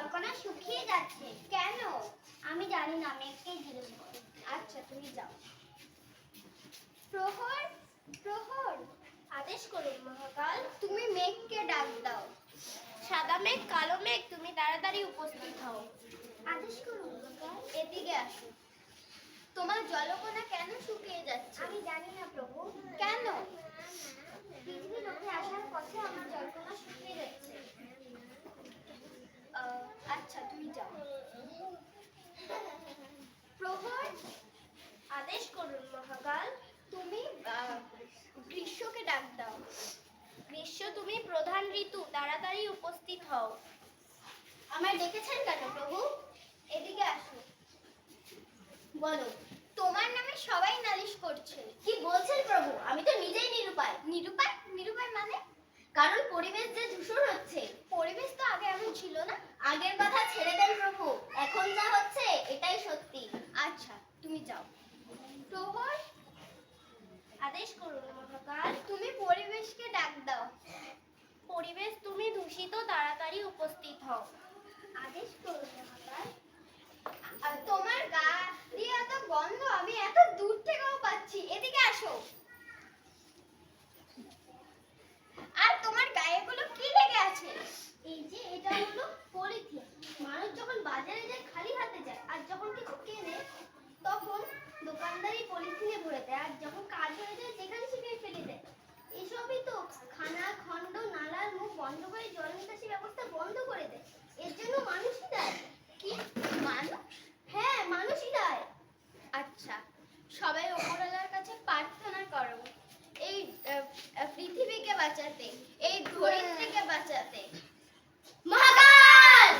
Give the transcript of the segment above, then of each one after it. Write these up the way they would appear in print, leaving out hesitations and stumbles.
জলকণা শুকিয়ে যাচ্ছে। কেন? আমি জানি না, মেঘকে জিজ্ঞেস করো। আচ্ছা, তুমি যাও। প্রহর, প্রহর, আদেশ করুন মহাকাল। তুমি মেঘকে ডাক দাও। সাদা মেঘ, কালো মেঘ, তুমি তাড়াতাড়ি উপস্থিত হও। আদেশ করুন মহাকাল। এদিকে আসো। তোমার জলকণা কেন শুকিয়ে যাচ্ছে? আমি জানি না প্রভু। কেন? পৃথিবী লোকে আসার পথে আমার জলকণা শুকিয়ে যাচ্ছে। আচ্ছা, তুমি যাও। প্রহর, আদেশ করুন মহাকাল। তুমি গ্রীষ্মকে ডাক দাও। গ্রীষ্ম, তুমি প্রধান ঋতু, তাড়াতাড়ি উপস্থিত হও। আমায় ডেকেছেন কেন প্রভু? এদিকে আসো। বলো। তোমার নামে সবাই নালিশ করছে। কি বলছেন প্রভু? আমি তো নিজেই নিরুপায়। নিরুপায়? নিরুপায় মানে? কারণ পরিবেশ যে দূষণ হচ্ছে। পরিবেশ তো আগে এমন ছিল না। আগের কথা ছেড়ে দেন প্রভু, এখন যা হচ্ছে এটাই সত্যি। আচ্ছা, তুমি যাও। প্রহর, আদেশ করুন মহাকাল। তুমি পরিবেশকে ডাক দাও। পরিবেশ, তুমি দূষিত, তাড়াতাড়ি উপস্থিত হও। আদেশ করুন মহাকাল। তোমার গা দিয়ে এত গন্ধ আমি এত দূর থেকেও পাচ্ছি। এদিকে আসো। আর তোমার গায়ে গুলো কি লেগে আছে? এই যে এটা হলো পলিথিন। মানুষ যখন বাজারে যায় খালি হাতে যায়, আর যখন কিছু কেনে তখন দোকানদারই পলিথিনে ভরে দেয়, আর যখন কাজ হয়ে যায় যেখানে সেখানে ফেলে দেয়। এসবই তো খানা খন্ড নালার মুখ বন্ধ করে জল নিকাশি ব্যবস্থা বন্ধ করে দেয়। এর জন্য মানুষই দায়। কি? মানুষ? হ্যাঁ, মানুষই দায়। আচ্ছা, সবাই ওপরওয়ালার কাছে প্রার্থনা করো এই পৃথিবীকে বাঁচাতে, এই ধরিত্রীকে বাঁচাতে। মহাকাল!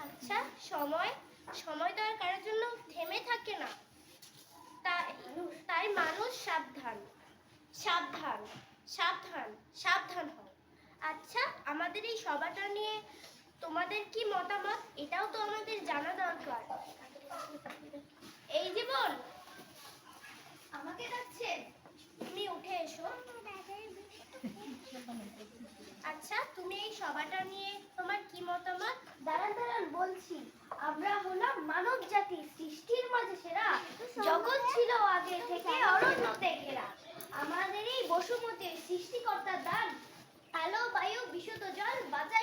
আচ্ছা, সময় সময় তো আর কারোর জন্য থেমে থাকে না। তাই মানুষ সাবধান, সাবধান, সাবধান, সাবধান হও। আচ্ছা, আমাদের এই সভাটা নিয়ে তোমাদের কি মতামত, এটাও তো আমাদের জানা দরকার। এই জীবন, আমাকে ডাকছেন? তুমি উঠে এসো। আচ্ছা, তুমি এই সভাটা নিয়ে তোমার কি মতামত? দাঁড়ান দাঁড়ান, বলছি। আমরা হলাম মানব জাতি, সৃষ্টির মাঝে সেরা। জগৎ ছিল আগে থেকে অরণ্যতে ঘেরা। আমাদের এই বসুমতীর সৃষ্টিকর্তার দান, আলো বায়ু বিশুদ্ধ জল বাঁচাই